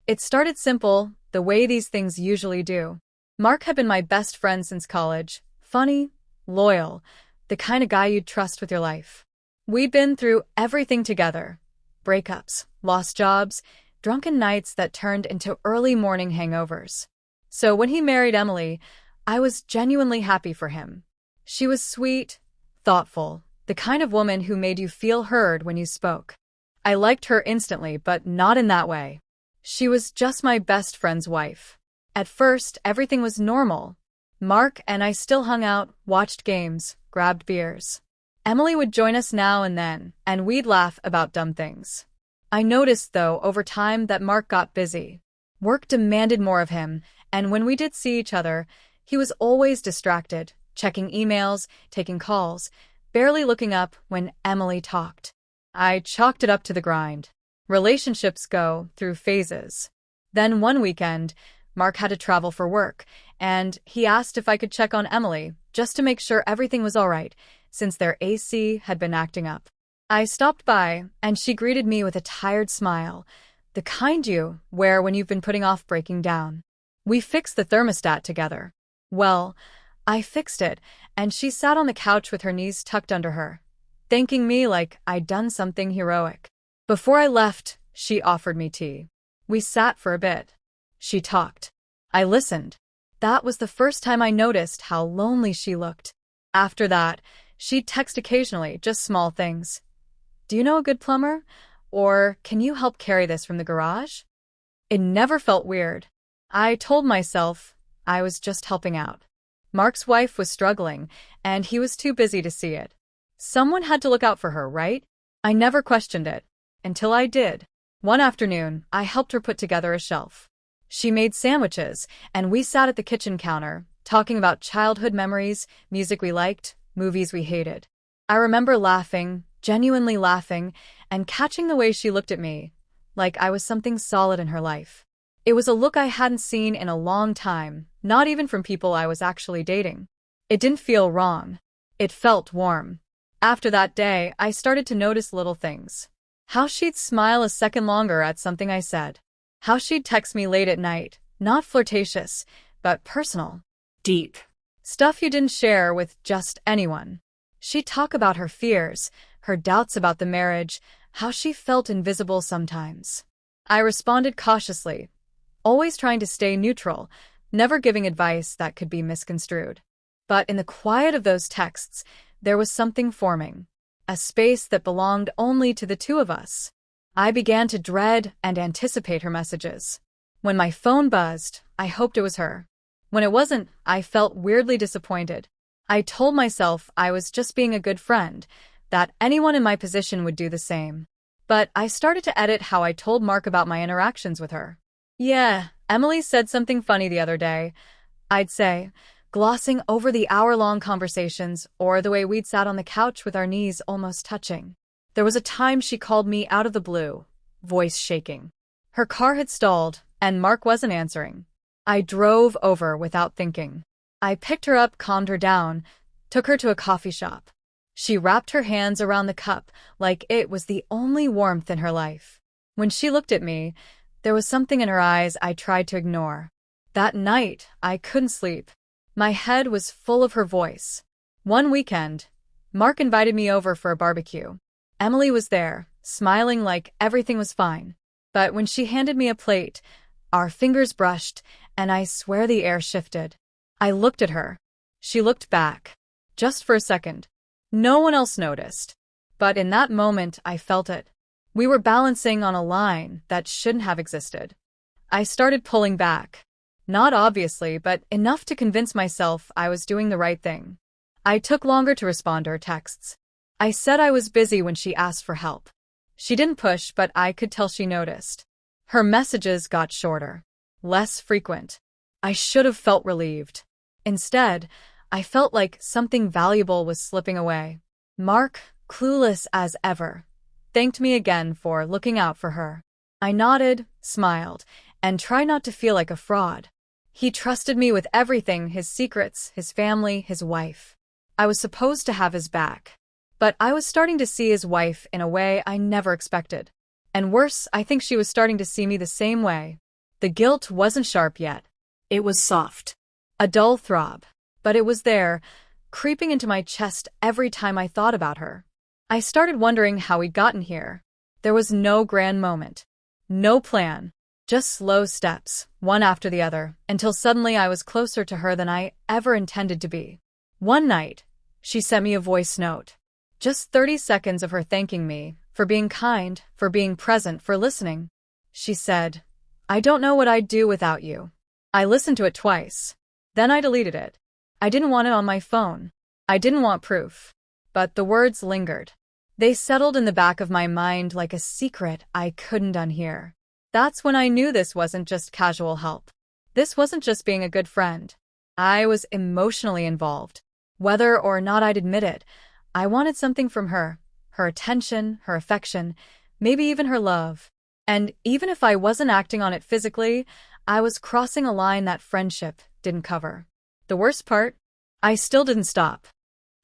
It started simple, the way these things usually do. Mark had been my best friend since college. Funny, loyal, the kind of guy you'd trust with your life. We'd been through everything together. Breakups, lost jobs, drunken nights that turned into early morning hangovers. So when he married Emily, I was genuinely happy for him. She was sweet, thoughtful, the kind of woman who made you feel heard when you spoke. I liked her instantly, but not in that way. She was just my best friend's wife. At first, everything was normal. Mark and I still hung out, watched games, grabbed beers. Emily would join us now and then, and we'd laugh about dumb things. I noticed, though, over time that Mark got busy. Work demanded more of him, and when we did see each other, he was always distracted, checking emails, taking calls, barely looking up when Emily talked. I chalked it up to the grind. Relationships go through phases. Then one weekend, Mark had to travel for work, and he asked if I could check on Emily, just to make sure everything was all right, since their AC had been acting up. I stopped by, and she greeted me with a tired smile, the kind you wear when you've been putting off breaking down. We fixed the thermostat together. Well, I fixed it, and she sat on the couch with her knees tucked under her, thanking me like I'd done something heroic. Before I left, she offered me tea. We sat for a bit. She talked. I listened. That was the first time I noticed how lonely she looked. After that, she'd text occasionally, just small things. Do you know a good plumber? Or can you help carry this from the garage? It never felt weird. I told myself I was just helping out. Mark's wife was struggling, and he was too busy to see it. Someone had to look out for her, right? I never questioned it. Until I did. One afternoon, I helped her put together a shelf. She made sandwiches, and we sat at the kitchen counter, talking about childhood memories, music we liked, movies we hated. I remember laughing, genuinely laughing, and catching the way she looked at me, like I was something solid in her life. It was a look I hadn't seen in a long time, not even from people I was actually dating. It didn't feel wrong. It felt warm. After that day, I started to notice little things. How she'd smile a second longer at something I said. How she'd text me late at night, not flirtatious, but personal. Deep. Stuff you didn't share with just anyone. She'd talk about her fears, her doubts about the marriage, how she felt invisible sometimes. I responded cautiously, always trying to stay neutral, never giving advice that could be misconstrued. But in the quiet of those texts, there was something forming. A space that belonged only to the two of us. I began to dread and anticipate her messages. When my phone buzzed, I hoped it was her. When it wasn't, I felt weirdly disappointed. I told myself I was just being a good friend, that anyone in my position would do the same. But I started to edit how I told Mark about my interactions with her. Yeah, Emily said something funny the other day, I'd say, glossing over the hour-long conversations or the way we'd sat on the couch with our knees almost touching. There was a time she called me out of the blue, voice shaking. Her car had stalled, and Mark wasn't answering. I drove over without thinking. I picked her up, calmed her down, took her to a coffee shop. She wrapped her hands around the cup like it was the only warmth in her life. When she looked at me, there was something in her eyes I tried to ignore. That night, I couldn't sleep. My head was full of her voice. One weekend, Mark invited me over for a barbecue. Emily was there, smiling like everything was fine. But when she handed me a plate, our fingers brushed, and I swear the air shifted. I looked at her. She looked back. Just for a second. No one else noticed. But in that moment, I felt it. We were balancing on a line that shouldn't have existed. I started pulling back. Not obviously, but enough to convince myself I was doing the right thing. I took longer to respond to her texts. I said I was busy when she asked for help. She didn't push, but I could tell she noticed. Her messages got shorter, less frequent. I should have felt relieved. Instead, I felt like something valuable was slipping away. Mark, clueless as ever, thanked me again for looking out for her. I nodded, smiled, and tried not to feel like a fraud. He trusted me with everything, his secrets, his family, his wife. I was supposed to have his back. But I was starting to see his wife in a way I never expected. And worse, I think she was starting to see me the same way. The guilt wasn't sharp yet. It was soft. A dull throb. But it was there, creeping into my chest every time I thought about her. I started wondering how we'd gotten here. There was no grand moment. No plan. Just slow steps, one after the other, until suddenly I was closer to her than I ever intended to be. One night, she sent me a voice note. Just 30 seconds of her thanking me, for being kind, for being present, for listening. She said, "I don't know what I'd do without you." I listened to it twice. Then I deleted it. I didn't want it on my phone. I didn't want proof. But the words lingered. They settled in the back of my mind like a secret I couldn't unhear. That's when I knew this wasn't just casual help. This wasn't just being a good friend. I was emotionally involved. Whether or not I'd admit it, I wanted something from her. Her attention, her affection, maybe even her love. And even if I wasn't acting on it physically, I was crossing a line that friendship didn't cover. The worst part? I still didn't stop.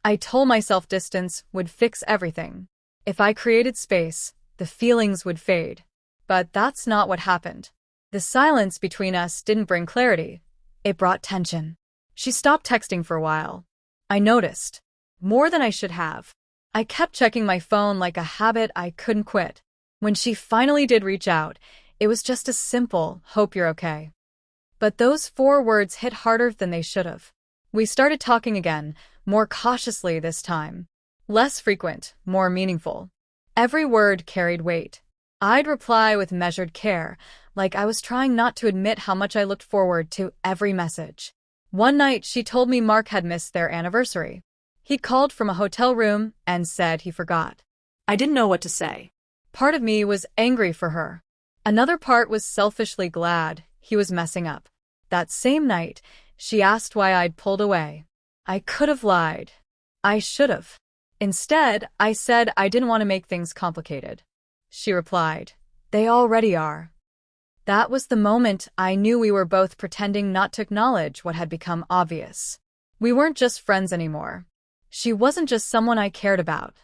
I told myself distance would fix everything. If I created space, the feelings would fade. But that's not what happened. The silence between us didn't bring clarity. It brought tension. She stopped texting for a while. I noticed. More than I should have. I kept checking my phone like a habit I couldn't quit. When she finally did reach out, it was just a simple, "Hope you're okay." But those 4 words hit harder than they should have. We started talking again, more cautiously this time. Less frequent, more meaningful. Every word carried weight. I'd reply with measured care, like I was trying not to admit how much I looked forward to every message. One night, she told me Mark had missed their anniversary. He'd called from a hotel room and said he forgot. I didn't know what to say. Part of me was angry for her. Another part was selfishly glad he was messing up. That same night, she asked why I'd pulled away. I could have lied. I should have. Instead, I said I didn't want to make things complicated. She replied, "They already are." That was the moment I knew we were both pretending not to acknowledge what had become obvious. We weren't just friends anymore. She wasn't just someone I cared about.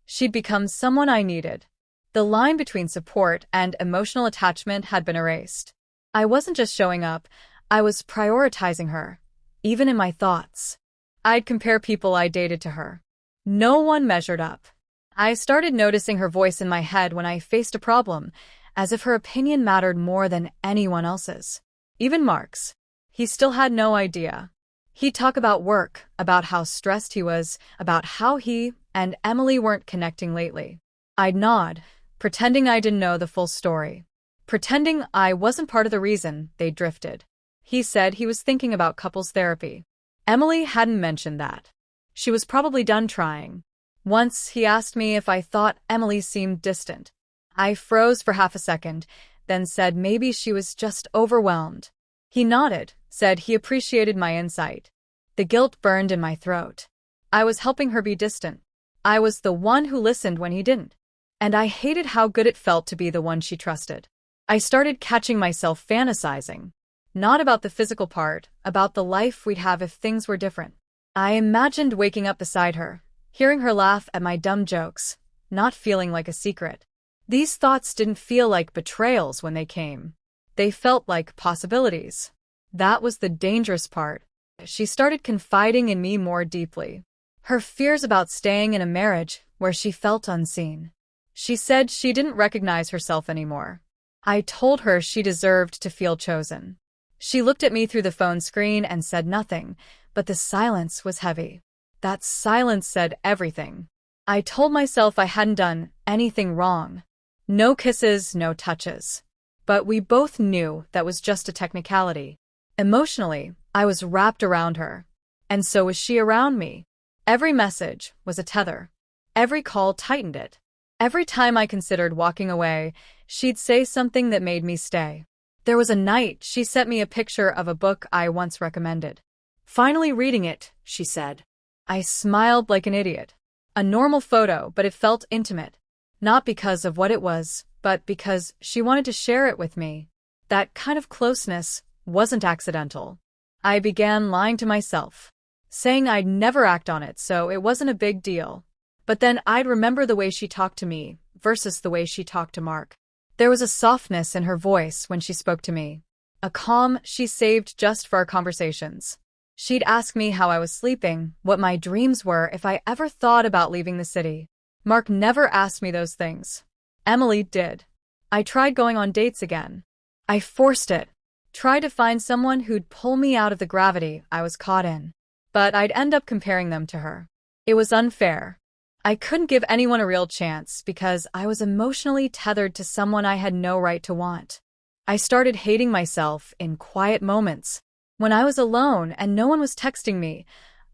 She'd become someone I needed. The line between support and emotional attachment had been erased. I wasn't just showing up, I was prioritizing her, even in my thoughts. I'd compare people I dated to her. No one measured up. I started noticing her voice in my head when I faced a problem, as if her opinion mattered more than anyone else's. Even Mark's. He still had no idea. He'd talk about work, about how stressed he was, about how he and Emily weren't connecting lately. I'd nod, pretending I didn't know the full story. Pretending I wasn't part of the reason they drifted. He said he was thinking about couples therapy. Emily hadn't mentioned that. She was probably done trying. Once he asked me if I thought Emily seemed distant. I froze for half a second, then said maybe she was just overwhelmed. He nodded, said he appreciated my insight. The guilt burned in my throat. I was helping her be distant. I was the one who listened when he didn't. And I hated how good it felt to be the one she trusted. I started catching myself fantasizing. Not about the physical part, about the life we'd have if things were different. I imagined waking up beside her, hearing her laugh at my dumb jokes, not feeling like a secret. These thoughts didn't feel like betrayals when they came. They felt like possibilities. That was the dangerous part. She started confiding in me more deeply. Her fears about staying in a marriage where she felt unseen. She said she didn't recognize herself anymore. I told her she deserved to feel chosen. She looked at me through the phone screen and said nothing, but the silence was heavy. That silence said everything. I told myself I hadn't done anything wrong. No kisses, no touches. But we both knew that was just a technicality. Emotionally, I was wrapped around her. And so was she around me. Every message was a tether. Every call tightened it. Every time I considered walking away, she'd say something that made me stay. There was a night she sent me a picture of a book I once recommended. "Finally reading it," she said. I smiled like an idiot. A normal photo, but it felt intimate. Not because of what it was, but because she wanted to share it with me. That kind of closeness wasn't accidental. I began lying to myself, saying I'd never act on it, so it wasn't a big deal. But then I'd remember the way she talked to me versus the way she talked to Mark. There was a softness in her voice when she spoke to me. a calm she saved just for our conversations. She'd ask me how I was sleeping, what my dreams were, if I ever thought about leaving the city. Mark never asked me those things. Emily did. I tried going on dates again. I forced it. Tried to find someone who'd pull me out of the gravity I was caught in. But I'd end up comparing them to her. It was unfair. I couldn't give anyone a real chance because I was emotionally tethered to someone I had no right to want. I started hating myself in quiet moments. When I was alone and no one was texting me,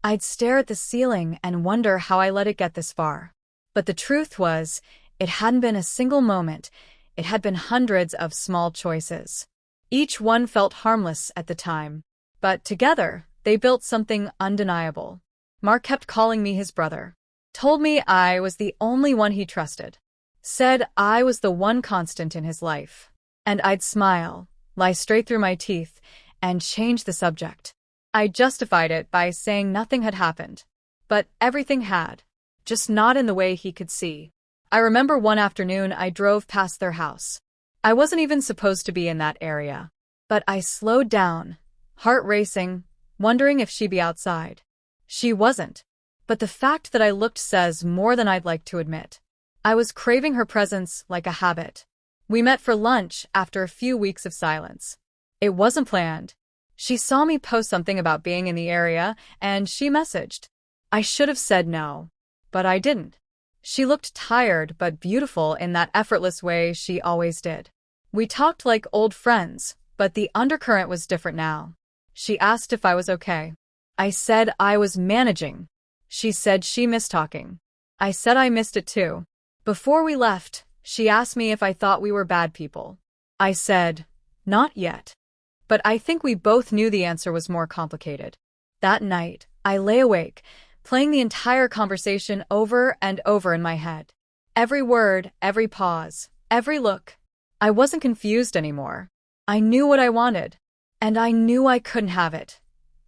I'd stare at the ceiling and wonder how I let it get this far. But the truth was, it hadn't been a single moment. It had been hundreds of small choices. Each one felt harmless at the time, but together, they built something undeniable. Mark kept calling me his brother. Told me I was the only one he trusted. Said I was the one constant in his life. And I'd smile, lie straight through my teeth, and change the subject. I justified it by saying nothing had happened. But everything had. Just not in the way he could see. I remember one afternoon I drove past their house. I wasn't even supposed to be in that area. But I slowed down, heart racing, wondering if she'd be outside. She wasn't. But the fact that I looked says more than I'd like to admit. I was craving her presence like a habit. We met for lunch after a few weeks of silence. It wasn't planned. She saw me post something about being in the area, and she messaged. I should have said no. But I didn't. She looked tired but beautiful in that effortless way she always did. We talked like old friends, but the undercurrent was different now. She asked if I was okay. I said I was managing. She said she missed talking. I said I missed it too. Before we left, she asked me if I thought we were bad people. I said, not yet. But I think we both knew the answer was more complicated. That night, I lay awake, playing the entire conversation over and over in my head. Every word, every pause, every look. I wasn't confused anymore. I knew what I wanted. And I knew I couldn't have it.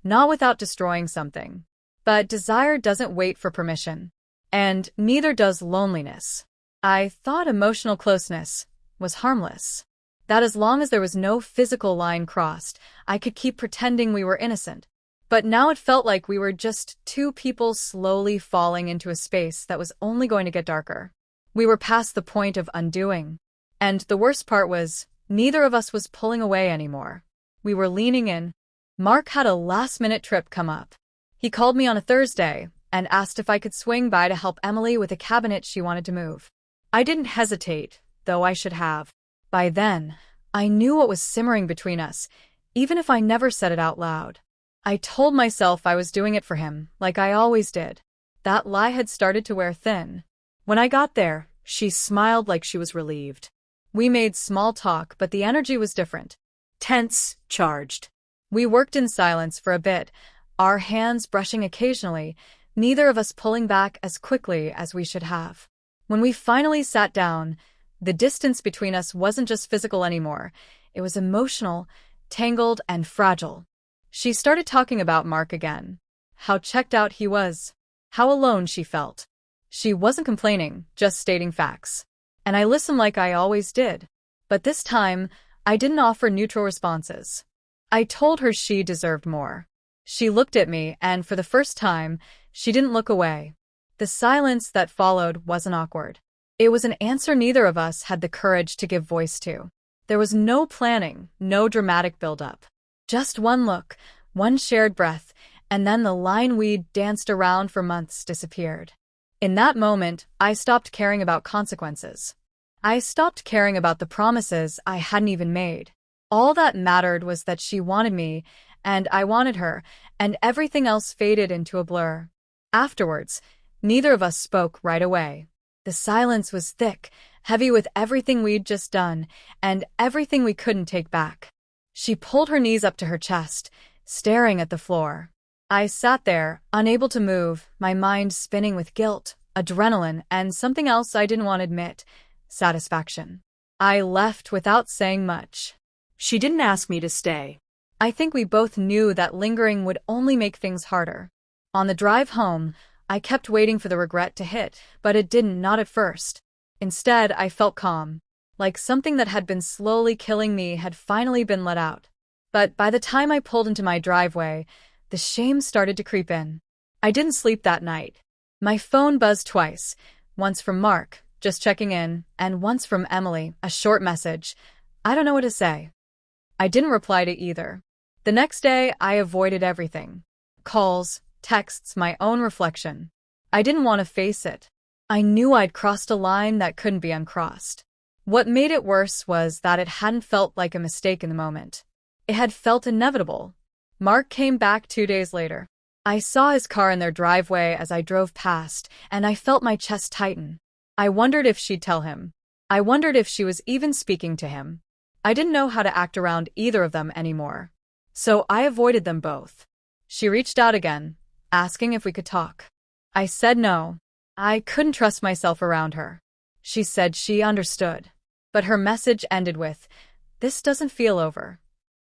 Not without destroying something. But desire doesn't wait for permission. And neither does loneliness. I thought emotional closeness was harmless. That as long as there was no physical line crossed, I could keep pretending we were innocent. But now it felt like we were just two people slowly falling into a space that was only going to get darker. We were past the point of undoing. And the worst part was, neither of us was pulling away anymore. We were leaning in. Mark had a last-minute trip come up. He called me on a Thursday and asked if I could swing by to help Emily with a cabinet she wanted to move. I didn't hesitate, though I should have. By then, I knew what was simmering between us, even if I never said it out loud. I told myself I was doing it for him, like I always did. That lie had started to wear thin. When I got there, she smiled like she was relieved. We made small talk, but the energy was different. Tense, charged. We worked in silence for a bit, our hands brushing occasionally, neither of us pulling back as quickly as we should have. When we finally sat down, the distance between us wasn't just physical anymore. It was emotional, tangled, and fragile. She started talking about Mark again. How checked out he was. How alone she felt. She wasn't complaining, just stating facts. And I listened like I always did. But this time, I didn't offer neutral responses. I told her she deserved more. She looked at me, and for the first time, she didn't look away. The silence that followed wasn't awkward. It was an answer neither of us had the courage to give voice to. There was no planning, no dramatic build-up. Just one look, one shared breath, and then the line we'd danced around for months disappeared. In that moment, I stopped caring about consequences. I stopped caring about the promises I hadn't even made. All that mattered was that she wanted me, and I wanted her, and everything else faded into a blur. Afterwards, neither of us spoke right away. The silence was thick, heavy with everything we'd just done, and everything we couldn't take back. She pulled her knees up to her chest, staring at the floor. I sat there, unable to move, my mind spinning with guilt, adrenaline, and something else I didn't want to admit, satisfaction. I left without saying much. She didn't ask me to stay. I think we both knew that lingering would only make things harder. On the drive home, I kept waiting for the regret to hit, but it didn't, not at first. Instead, I felt calm, like something that had been slowly killing me had finally been let out. But by the time I pulled into my driveway, the shame started to creep in. I didn't sleep that night. My phone buzzed twice, once from Mark, just checking in, and once from Emily, a short message. I don't know what to say. I didn't reply to either. The next day, I avoided everything. Calls, texts, my own reflection. I didn't want to face it. I knew I'd crossed a line that couldn't be uncrossed. What made it worse was that it hadn't felt like a mistake in the moment. It had felt inevitable. Mark came back 2 days later. I saw his car in their driveway as I drove past, and I felt my chest tighten. I wondered if she'd tell him. I wondered if she was even speaking to him. I didn't know how to act around either of them anymore. So I avoided them both. She reached out again, asking if we could talk. I said no. I couldn't trust myself around her. She said she understood. But her message ended with, "This doesn't feel over."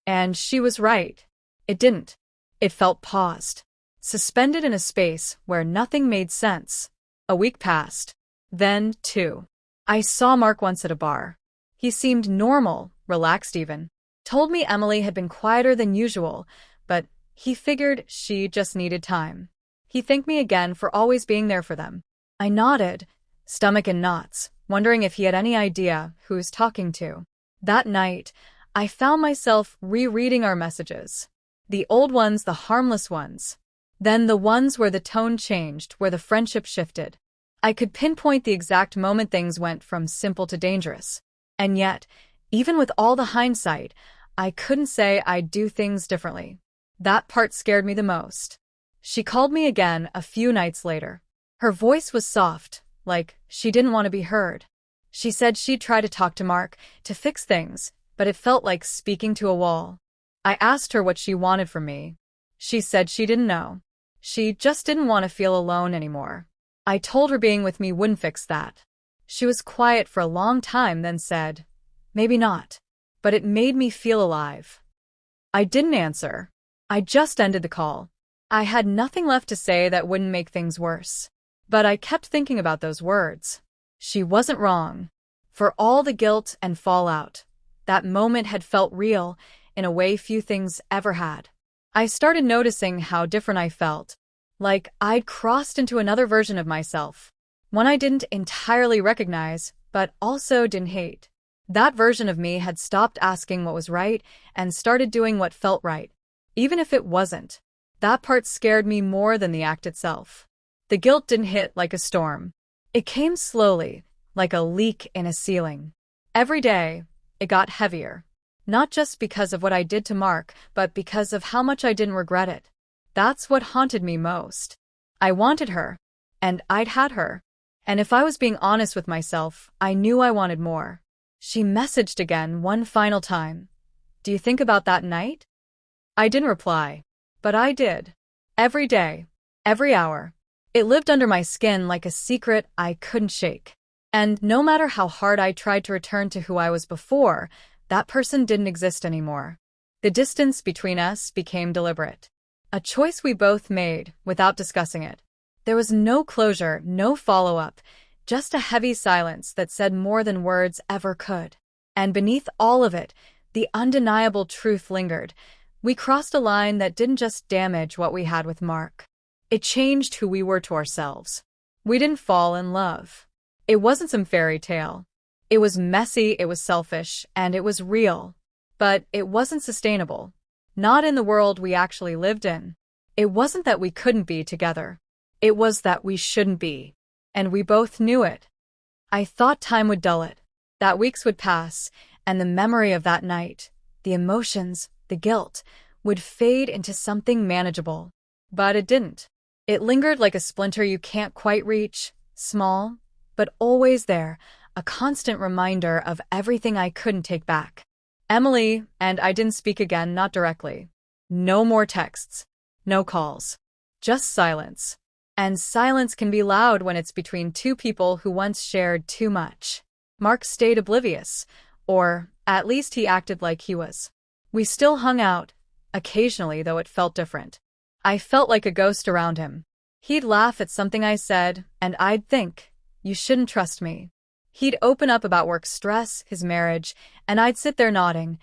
And she was right. It didn't. It felt paused, suspended in a space where nothing made sense. A week passed. Then, two. I saw Mark once at a bar. He seemed normal, relaxed even. Told me Emily had been quieter than usual, but he figured she just needed time. He thanked me again for always being there for them. I nodded, stomach in knots, wondering if he had any idea who he was talking to. That night, I found myself rereading our messages. The old ones, the harmless ones. Then the ones where the tone changed, where the friendship shifted. I could pinpoint the exact moment things went from simple to dangerous. And yet, even with all the hindsight, I couldn't say I'd do things differently. That part scared me the most. She called me again a few nights later. Her voice was soft, like she didn't want to be heard. She said she'd try to talk to Mark, to fix things, but it felt like speaking to a wall. I asked her what she wanted from me. She said she didn't know. She just didn't want to feel alone anymore. I told her being with me wouldn't fix that. She was quiet for a long time, then said, "Maybe not." But it made me feel alive. I didn't answer. I just ended the call. I had nothing left to say that wouldn't make things worse. But I kept thinking about those words. She wasn't wrong. For all the guilt and fallout, that moment had felt real in a way few things ever had. I started noticing how different I felt. Like I'd crossed into another version of myself. One I didn't entirely recognize, but also didn't hate. That version of me had stopped asking what was right and started doing what felt right, even if it wasn't. That part scared me more than the act itself. The guilt didn't hit like a storm. It came slowly, like a leak in a ceiling. Every day, it got heavier. Not just because of what I did to Mark, but because of how much I didn't regret it. That's what haunted me most. I wanted her, and I'd had her. And if I was being honest with myself, I knew I wanted more. She messaged again one final time. "Do you think about that night?" I didn't reply. But I did. Every day. Every hour. It lived under my skin like a secret I couldn't shake. And no matter how hard I tried to return to who I was before, that person didn't exist anymore. The distance between us became deliberate. A choice we both made without discussing it. There was no closure, no follow-up, just a heavy silence that said more than words ever could. And beneath all of it, the undeniable truth lingered. We crossed a line that didn't just damage what we had with Mark. It changed who we were to ourselves. We didn't fall in love. It wasn't some fairy tale. It was messy, it was selfish, and it was real. But it wasn't sustainable. Not in the world we actually lived in. It wasn't that we couldn't be together. It was that we shouldn't be. And we both knew it. I thought time would dull it, that weeks would pass, and the memory of that night, the emotions, the guilt, would fade into something manageable. But it didn't. It lingered like a splinter you can't quite reach, small, but always there, a constant reminder of everything I couldn't take back. Emily and I didn't speak again, not directly. No more texts. No calls. Just silence. And silence can be loud when it's between two people who once shared too much. Mark stayed oblivious, or at least he acted like he was. We still hung out, occasionally, though it felt different. I felt like a ghost around him. He'd laugh at something I said, and I'd think, "You shouldn't trust me." He'd open up about work stress, his marriage, and I'd sit there nodding,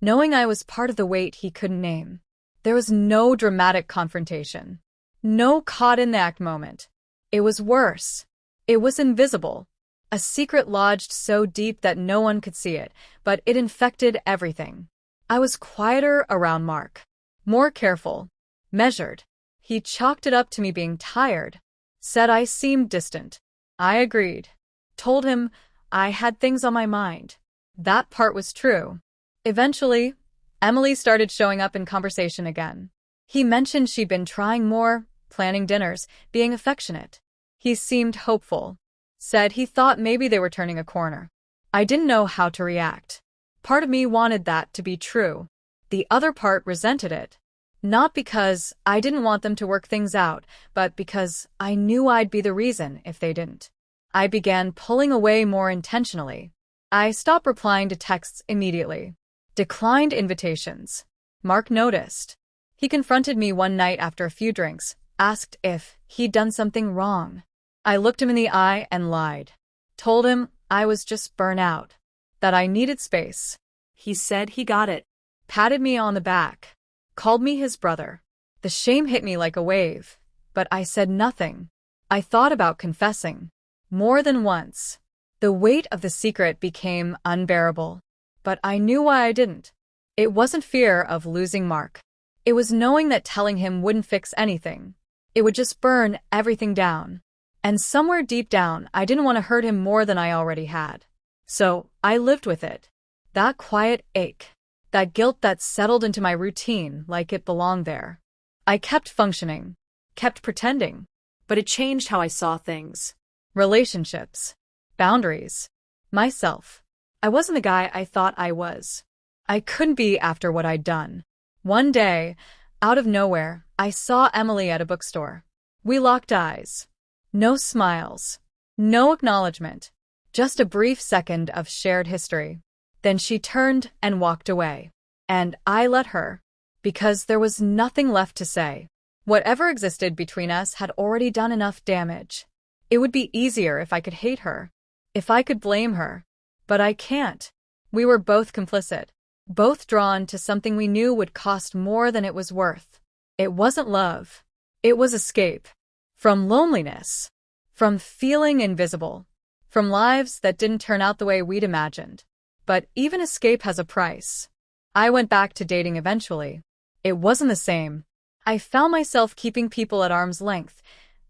knowing I was part of the weight he couldn't name. There was no dramatic confrontation. No caught-in-the-act moment. It was worse. It was invisible. A secret lodged so deep that no one could see it, but it infected everything. I was quieter around Mark. More careful. Measured. He chalked it up to me being tired. Said I seemed distant. I agreed. Told him I had things on my mind. That part was true. Eventually, Emily started showing up in conversation again. He mentioned she'd been trying more, planning dinners, being affectionate. He seemed hopeful. Said he thought maybe they were turning a corner. I didn't know how to react. Part of me wanted that to be true. The other part resented it. Not because I didn't want them to work things out, but because I knew I'd be the reason if they didn't. I began pulling away more intentionally. I stopped replying to texts immediately. Declined invitations. Mark noticed. He confronted me one night after a few drinks, asked if he'd done something wrong. I looked him in the eye and lied. Told him I was just burnt out. That I needed space. He said he got it. Patted me on the back. Called me his brother. The shame hit me like a wave, but I said nothing. I thought about confessing. More than once. The weight of the secret became unbearable. But I knew why I didn't. It wasn't fear of losing Mark. It was knowing that telling him wouldn't fix anything. It would just burn everything down. And somewhere deep down, I didn't want to hurt him more than I already had. So I lived with it. That quiet ache. That guilt that settled into my routine like it belonged there. I kept functioning. Kept pretending. But it changed how I saw things. Relationships. Boundaries. Myself. I wasn't the guy I thought I was. I couldn't be after what I'd done. One day, out of nowhere, I saw Emily at a bookstore. We locked eyes. No smiles. No acknowledgement. Just a brief second of shared history. Then she turned and walked away. And I let her. Because there was nothing left to say. Whatever existed between us had already done enough damage. It would be easier if I could hate her. If I could blame her. But I can't. We were both complicit. Both drawn to something we knew would cost more than it was worth. It wasn't love. It was escape. From loneliness. From feeling invisible. From lives that didn't turn out the way we'd imagined. But even escape has a price. I went back to dating eventually. It wasn't the same. I found myself keeping people at arm's length,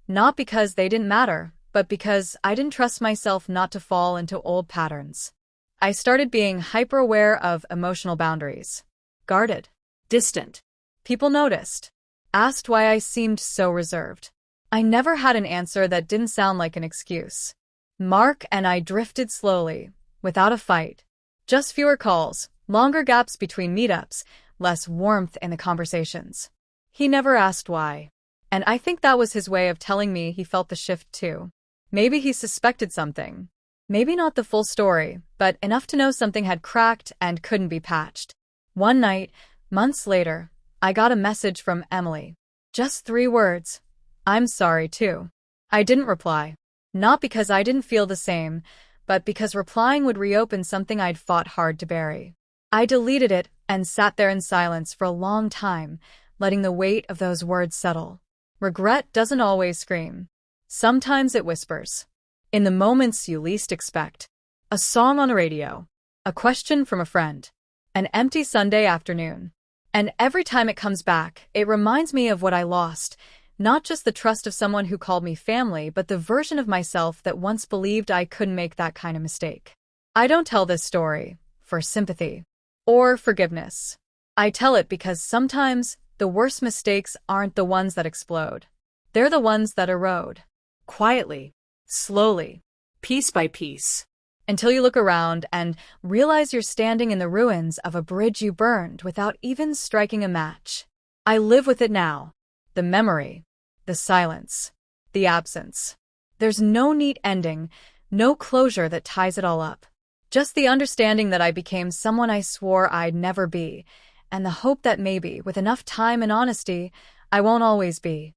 not because they didn't matter, but because I didn't trust myself not to fall into old patterns. I started being hyper-aware of emotional boundaries. Guarded. Distant. People noticed. Asked why I seemed so reserved. I never had an answer that didn't sound like an excuse. Mark and I drifted slowly, without a fight. Just fewer calls, longer gaps between meetups, less warmth in the conversations. He never asked why. And I think that was his way of telling me he felt the shift too. Maybe he suspected something. Maybe not the full story, but enough to know something had cracked and couldn't be patched. One night, months later, I got a message from Emily. Just 3 words. I'm sorry too. I didn't reply. Not because I didn't feel the same, but because replying would reopen something I'd fought hard to bury. I deleted it and sat there in silence for a long time, letting the weight of those words settle. Regret doesn't always scream. Sometimes it whispers. In the moments you least expect. A song on the radio. A question from a friend. An empty Sunday afternoon. And every time it comes back, it reminds me of what I lost. Not just the trust of someone who called me family, but the version of myself that once believed I couldn't make that kind of mistake. I don't tell this story for sympathy or forgiveness. I tell it because sometimes the worst mistakes aren't the ones that explode. They're the ones that erode. Quietly. Slowly. Piece by piece. Until you look around and realize you're standing in the ruins of a bridge you burned without even striking a match. I live with it now. The memory. The silence. The absence. There's no neat ending, no closure that ties it all up. Just the understanding that I became someone I swore I'd never be, and the hope that maybe, with enough time and honesty, I won't always be.